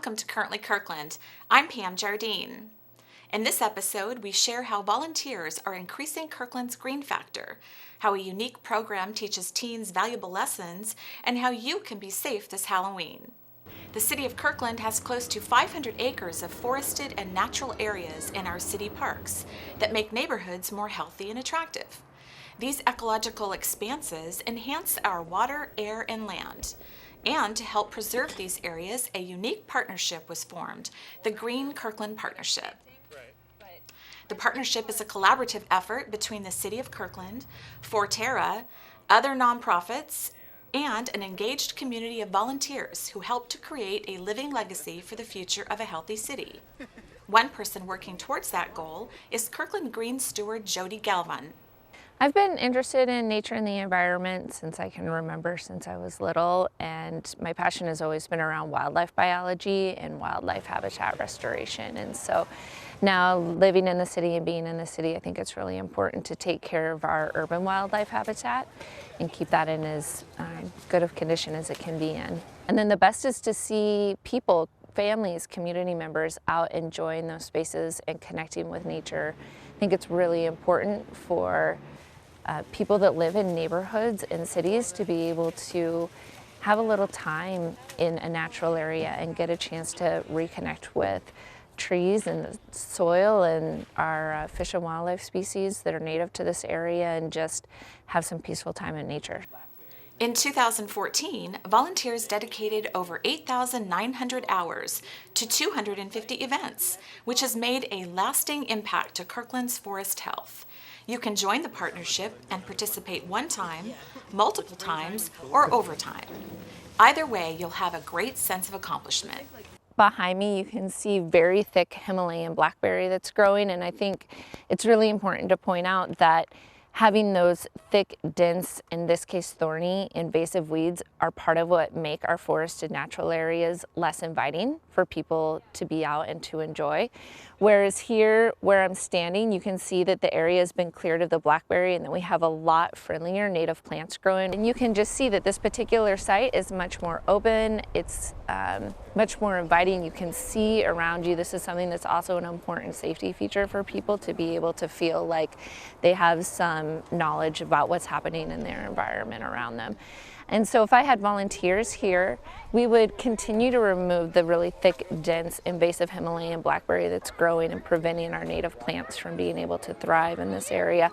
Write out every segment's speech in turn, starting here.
welcome to Currently Kirkland. I'm Pam Jardine. In this episode, we share how volunteers are increasing Kirkland's green factor, how a unique program teaches teens valuable lessons, and how you can be safe this Halloween. The City of Kirkland has close to 500 acres of forested and natural areas in our city parks that make neighborhoods more healthy and attractive. These ecological expanses enhance our water, air, and land. And to help preserve these areas, a unique partnership was formed, the Kirkland Partnership. The partnership is a collaborative effort between the City of Kirkland, Forterra, other nonprofits, and an engaged community of volunteers who help to create a living legacy for the future of a healthy city. One person working towards that goal is Kirkland Green Steward Jody Galvan. I've been interested in nature and the environment since I can remember, since I was little, and my passion has always been around wildlife biology and wildlife habitat restoration. And so now living in the city and being in the city, I think it's really important to take care of our urban wildlife habitat and keep that in as good of condition as it can be in. And then the best is to see people, families, community members out enjoying those spaces and connecting with nature. I think it's really important for people that live in neighborhoods and cities to be able to have a little time in a natural area and get a chance to reconnect with trees and the soil and our fish and wildlife species that are native to this area and just have some peaceful time in nature. In 2014, volunteers dedicated over 8,900 hours to 250 events, which has made a lasting impact to Kirkland's forest health. You can join the partnership and participate one time, multiple times, or overtime. Either way, you'll have a great sense of accomplishment. Behind me, you can see very thick Himalayan blackberry that's growing, and I think it's really important to point out that having those thick, dense, in this case thorny, invasive weeds are part of what make our forested natural areas less inviting for people to be out and to enjoy. Whereas here, where I'm standing, you can see that the area has been cleared of the blackberry and that we have a lot friendlier native plants growing. And you can just see that this particular site is much more open, it's much more inviting. You can see around you. This is something that's also an important safety feature for people to be able to feel like they have some knowledge about what's happening in their environment around them. And so if I had volunteers here, we would continue to remove the really thick, dense, invasive Himalayan blackberry that's growing and preventing our native plants from being able to thrive in this area.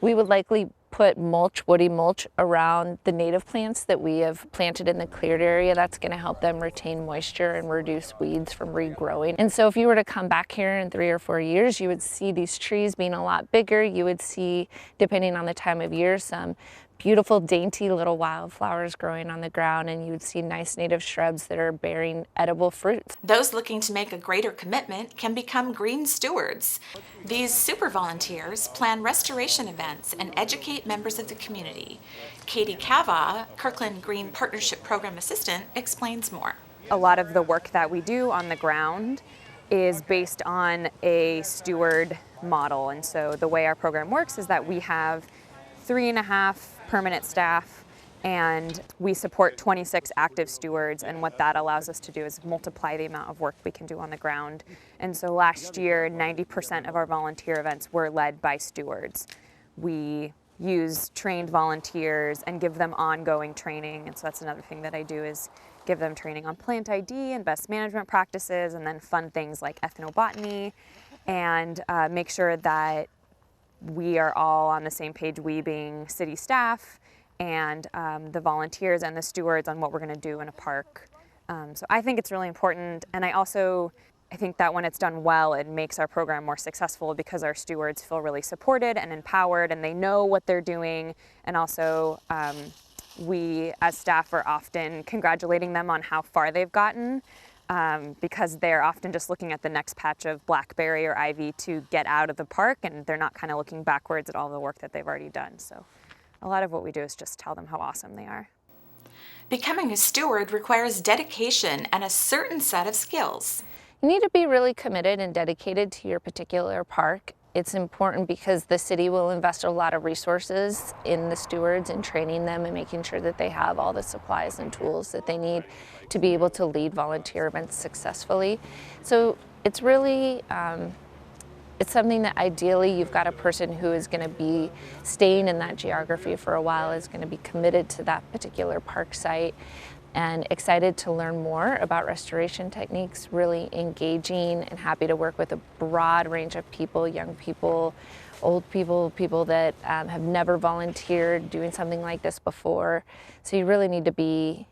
We would likely put mulch, woody mulch, around the native plants that we have planted in the cleared area. That's going to help them retain moisture and reduce weeds from regrowing. And so if you were to come back here in 3 or 4 years, you would see these trees being a lot bigger. You would see, depending on the time of year, some beautiful, dainty little wildflowers growing on the ground, and you would see nice native shrubs that are bearing edible fruits. Those looking to make a greater commitment can become green stewards. These super volunteers plan restoration events and educate members of the community. Katie Cava, Kirkland Green Partnership Program Assistant, explains more. A lot of the work that we do on the ground is based on a steward model, and so the way our program works is that we have 3.5 permanent staff, and we support 26 active stewards, and what that allows us to do is multiply the amount of work we can do on the ground. And so last year, 90% of our volunteer events were led by stewards. We use trained volunteers and give them ongoing training, and so that's another thing that I do is give them training on plant ID and best management practices, and then fun things like ethnobotany, and make sure that we are all on the same page, we being city staff and the volunteers and the stewards, on what we're going to do in a park. So I think it's really important, and I think that when it's done well, it makes our program more successful because our stewards feel really supported and empowered, and they know what they're doing. And also we as staff are often congratulating them on how far they've gotten, because they're often just looking at the next patch of blackberry or ivy to get out of the park, and they're not kind of looking backwards at all the work that they've already done. So a lot of what we do is just tell them how awesome they are. Becoming a steward requires dedication and a certain set of skills. You need to be really committed and dedicated to your particular park it's important because the city will invest a lot of resources in the stewards and training them and making sure that they have all the supplies and tools that they need to be able to lead volunteer events successfully. So it's really, it's something that ideally you've got a person who is going to be staying in that geography for a while, is going to be committed to that particular park site and excited to learn more about restoration techniques, really engaging and happy to work with a broad range of people, young people, old people, people that have never volunteered doing something like this before. So you really need to be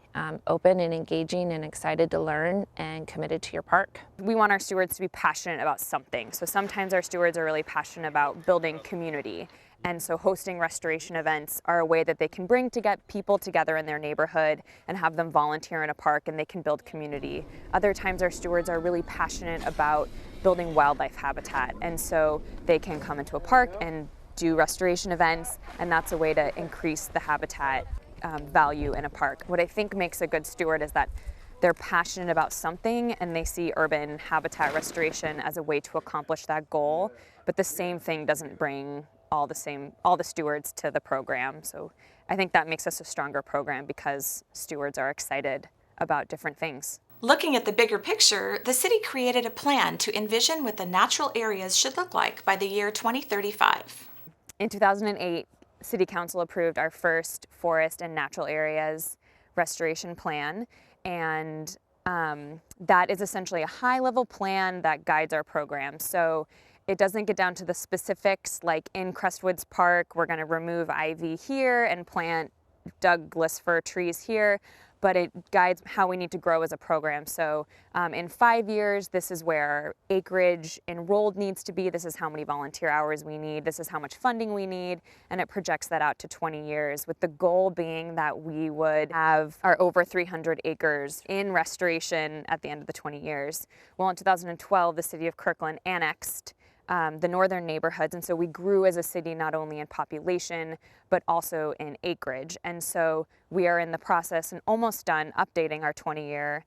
open and engaging and excited to learn and committed to your park. We want our stewards to be passionate about something. So sometimes our stewards are really passionate about building community. And so hosting restoration events are a way that they can bring people together in their neighborhood and have them volunteer in a park, and they can build community. Other times our stewards are really passionate about building wildlife habitat, and so they can come into a park and do restoration events, and that's a way to increase the habitat value in a park. What I think makes a good steward is that they're passionate about something and they see urban habitat restoration as a way to accomplish that goal, but the same thing doesn't bring all the stewards to the program. So I think that makes us a stronger program because stewards are excited about different things. Looking at the bigger picture, the city created a plan to envision what the natural areas should look like by the year 2035. In 2008, City Council approved our first forest and natural areas restoration plan, and that is essentially a high-level plan that guides our program. So it doesn't get down to the specifics, like in Crestwoods Park, we're going to remove ivy here and plant Douglas fir trees here, but it guides how we need to grow as a program. So in 5 years, this is where acreage enrolled needs to be, this is how many volunteer hours we need, this is how much funding we need, and it projects that out to 20 years, with the goal being that we would have our over 300 acres in restoration at the end of the 20 years. Well, in 2012, the city of Kirkland annexed the northern neighborhoods, and so we grew as a city not only in population but also in acreage. And so we are in the process and almost done updating our 20-year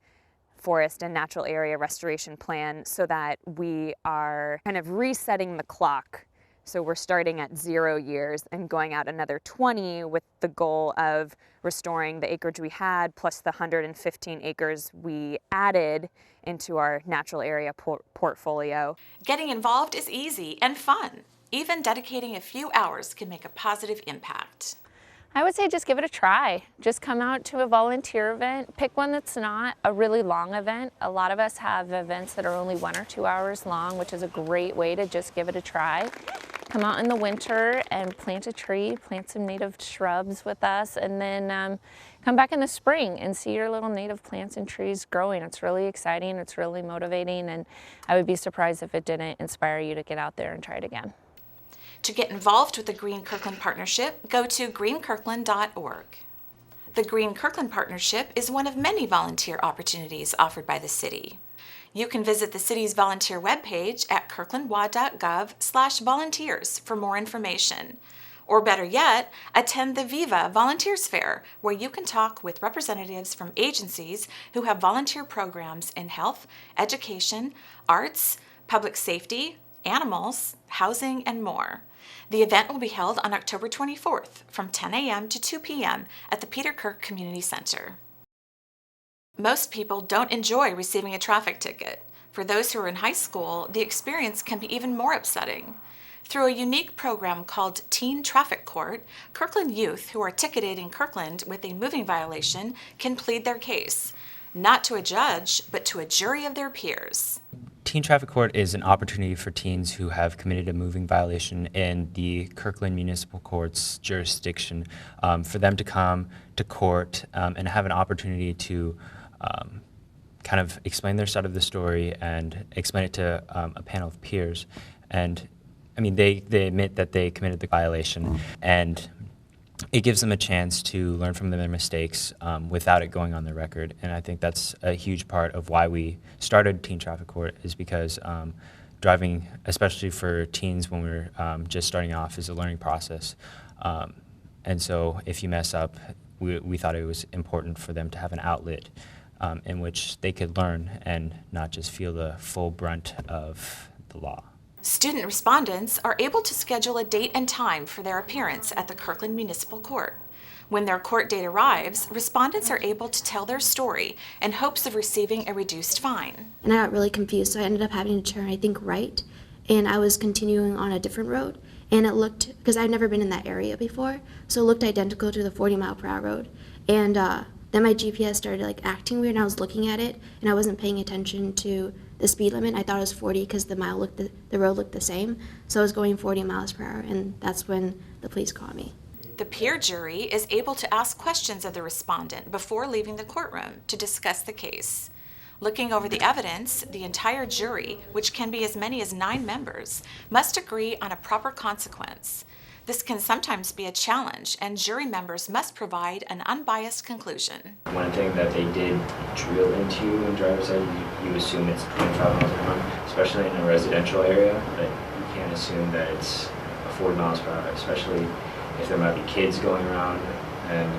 forest and natural area restoration plan so that we are kind of resetting the clock. So we're starting at 0 years and going out another 20 with the goal of restoring the acreage we had plus the 115 acres we added into our natural area portfolio. Getting involved is easy and fun. Even dedicating a few hours can make a positive impact. I would say just give it a try. Just come out to a volunteer event. Pick one that's not a really long event. A lot of us have events that are only 1 or 2 hours long, which is a great way to just give it a try. Come out in the winter and plant a tree, plant some native shrubs with us, and then come back in the spring and see your little native plants and trees growing. It's really exciting, it's really motivating, and I would be surprised if it didn't inspire you to get out there and try it again. To get involved with the Green Kirkland Partnership, go to greenkirkland.org. The Green Kirkland Partnership is one of many volunteer opportunities offered by the city. You can visit the city's volunteer webpage at kirklandwa.gov/volunteers for more information. Or better yet, attend the Viva Volunteers Fair, where you can talk with representatives from agencies who have volunteer programs in health, education, arts, public safety, animals, housing, and more. The event will be held on October 24th from 10 a.m. to 2 p.m. at the Peter Kirk Community Center. Most people don't enjoy receiving a traffic ticket. For those who are in high school, the experience can be even more upsetting. Through a unique program called Teen Traffic Court, Kirkland youth who are ticketed in Kirkland with a moving violation can plead their case, not to a judge, but to a jury of their peers. Teen Traffic Court is an opportunity for teens who have committed a moving violation in the Kirkland Municipal Court's jurisdiction for them to come to court and have an opportunity to kind of explain their side of the story and explain it to a panel of peers. And I mean, they admit that they committed the violation, and it gives them a chance to learn from their mistakes without it going on the record. And I think that's a huge part of why we started Teen Traffic Court, is because driving, especially for teens when we're just starting off, is a learning process. And so if you mess up, we thought it was important for them to have an outlet in which they could learn and not just feel the full brunt of the law. Student respondents are able to schedule a date and time for their appearance at the Kirkland Municipal Court. When their court date arrives, respondents are able to tell their story in hopes of receiving a reduced fine. And I got really confused, so I ended up having to turn, I think, right, and I was continuing on a different road, and it looked, because I'd never been in that area before, so it looked identical to the 40-mile-per-hour road. And then my GPS started acting weird, and I was looking at it, and I wasn't paying attention to the speed limit. I thought it was 40 because the road looked the same, so I was going 40 miles per hour, and that's when the police caught me. The peer jury is able to ask questions of the respondent before leaving the courtroom to discuss the case. Looking over the evidence, the entire jury, which can be as many as 9 members, must agree on a proper consequence. This can sometimes be a challenge, and jury members must provide an unbiased conclusion. One thing that they did drill into you in driver's ed, you assume it's 25 miles per hour, especially in a residential area, but you can't assume that it's 40 miles per hour, especially if there might be kids going around and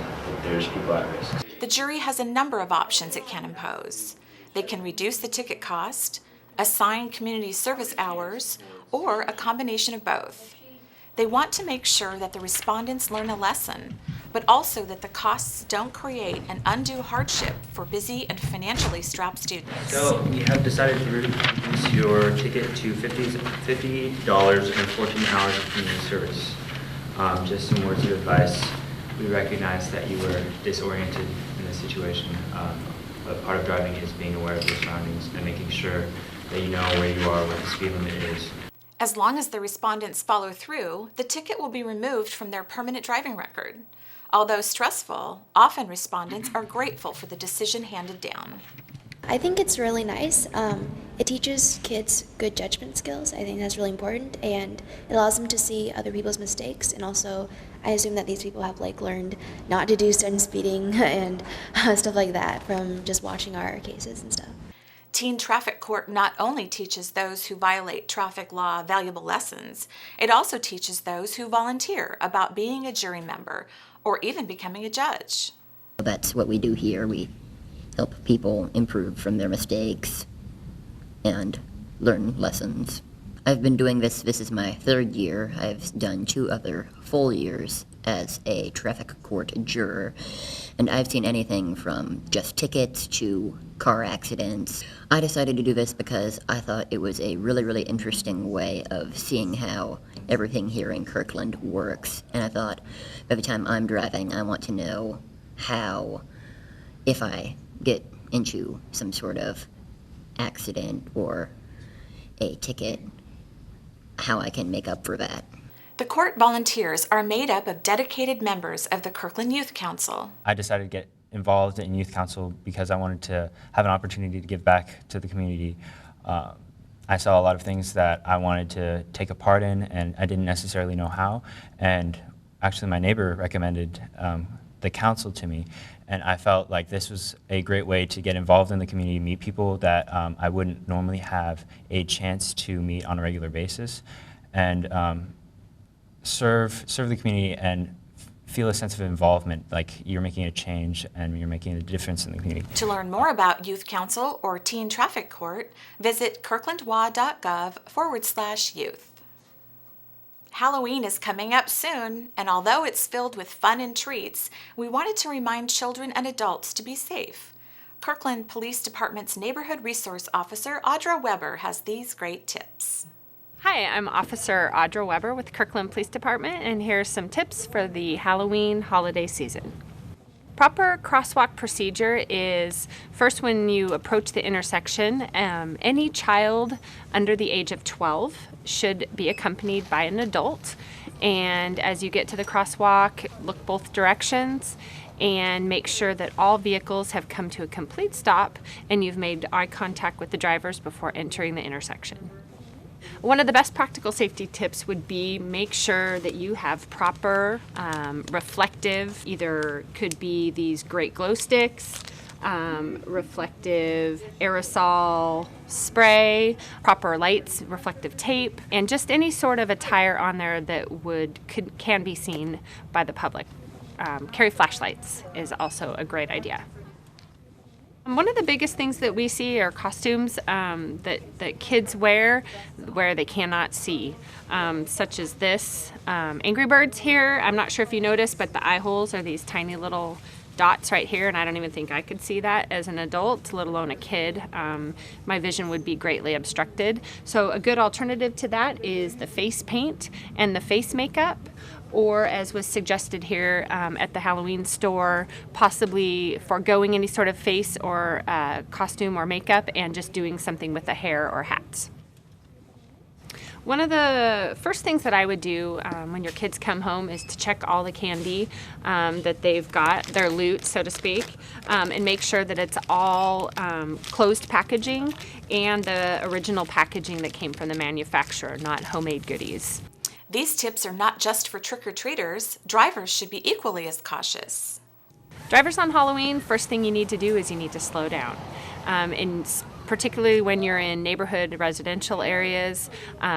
there's people at risk. The jury has a number of options it can impose. They can reduce the ticket cost, assign community service hours, or a combination of both. They want to make sure that the respondents learn a lesson, but also that the costs don't create an undue hardship for busy and financially strapped students. So we have decided to reduce your ticket to $50 and 14 hours of community service. Just some words of advice. We recognize that you were disoriented in this situation, but part of driving is being aware of your surroundings and making sure that you know where you are, what the speed limit is. As long as the respondents follow through, the ticket will be removed from their permanent driving record. Although stressful, often respondents are grateful for the decision handed down. I think it's really nice. It teaches kids good judgment skills. I think that's really important, and it allows them to see other people's mistakes. And also, I assume that these people have learned not to do certain speeding and stuff like that from just watching our cases and stuff. Teen Traffic Court not only teaches those who violate traffic law valuable lessons, it also teaches those who volunteer about being a jury member or even becoming a judge. That's what we do here. We help people improve from their mistakes and learn lessons. I've been doing this is my 3rd year. I've done 2 other full years as a traffic court juror, and I've seen anything from just tickets to car accidents. I decided to do this because I thought it was a really, really interesting way of seeing how everything here in Kirkland works, and I thought every time I'm driving, I want to know how, if I get into some sort of accident or a ticket, how I can make up for that. The court volunteers are made up of dedicated members of the Kirkland Youth Council. I decided to get involved in youth council because I wanted to have an opportunity to give back to the community. I saw a lot of things that I wanted to take a part in, and I didn't necessarily know how. And actually, my neighbor recommended the council to me, and I felt like this was a great way to get involved in the community, meet people that I wouldn't normally have a chance to meet on a regular basis, and serve the community and feel a sense of involvement, like you're making a change and you're making a difference in the community. To learn more about Youth Council or Teen Traffic Court, visit kirklandwa.gov/youth. Halloween is coming up soon, and although it's filled with fun and treats, we wanted to remind children and adults to be safe. Kirkland Police Department's Neighborhood Resource Officer Audra Weber has these great tips. Hi, I'm Officer Audra Weber with Kirkland Police Department, and here's some tips for the Halloween holiday season. Proper crosswalk procedure is first when you approach the intersection, any child under the age of 12 should be accompanied by an adult. And as you get to the crosswalk, look both directions and make sure that all vehicles have come to a complete stop and you've made eye contact with the drivers before entering the intersection. One of the best practical safety tips would be make sure that you have proper reflective, either could be these great glow sticks, reflective aerosol spray, proper lights, reflective tape, and just any sort of attire on there that can be seen by the public. Carry flashlights is also a great idea. One of the biggest things that we see are costumes that kids wear where they cannot see, such as this. Angry Birds here, I'm not sure if you noticed, but the eye holes are these tiny little dots right here, and I don't even think I could see that as an adult, let alone a kid. My vision would be greatly obstructed. So a good alternative to that is the face paint and the face makeup, or as was suggested here at the Halloween store, possibly foregoing any sort of face or costume or makeup and just doing something with the hair or hats. One of the first things that I would do when your kids come home is to check all the candy that they've got, their loot, so to speak, and make sure that it's all closed packaging and the original packaging that came from the manufacturer, not homemade goodies. These tips are not just for trick-or-treaters. Drivers should be equally as cautious. Drivers on Halloween, first thing you need to do is you need to slow down. And particularly when you're in neighborhood residential areas,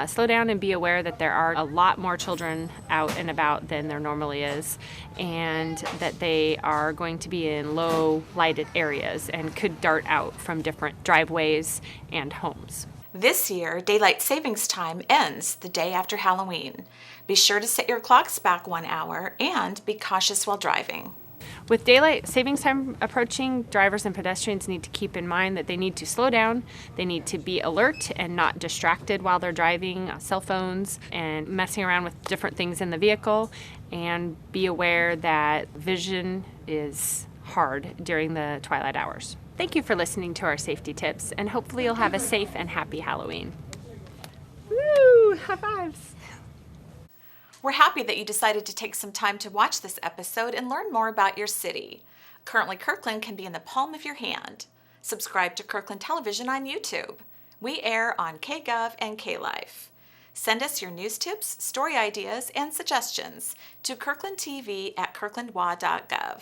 slow down and be aware that there are a lot more children out and about than there normally is, and that they are going to be in low lighted areas and could dart out from different driveways and homes. This year, daylight savings time ends the day after Halloween. Be sure to set your clocks back 1 hour and be cautious while driving. With daylight savings time approaching, drivers and pedestrians need to keep in mind that they need to slow down, they need to be alert and not distracted while they're driving, cell phones and messing around with different things in the vehicle, and be aware that vision is hard during the twilight hours. Thank you for listening to our safety tips, and hopefully you'll have a safe and happy Halloween. Woo! High fives! We're happy that you decided to take some time to watch this episode and learn more about your city. Currently, Kirkland can be in the palm of your hand. Subscribe to Kirkland Television on YouTube. We air on KGov and KLife. Send us your news tips, story ideas, and suggestions to kirklandtv@kirklandwa.gov.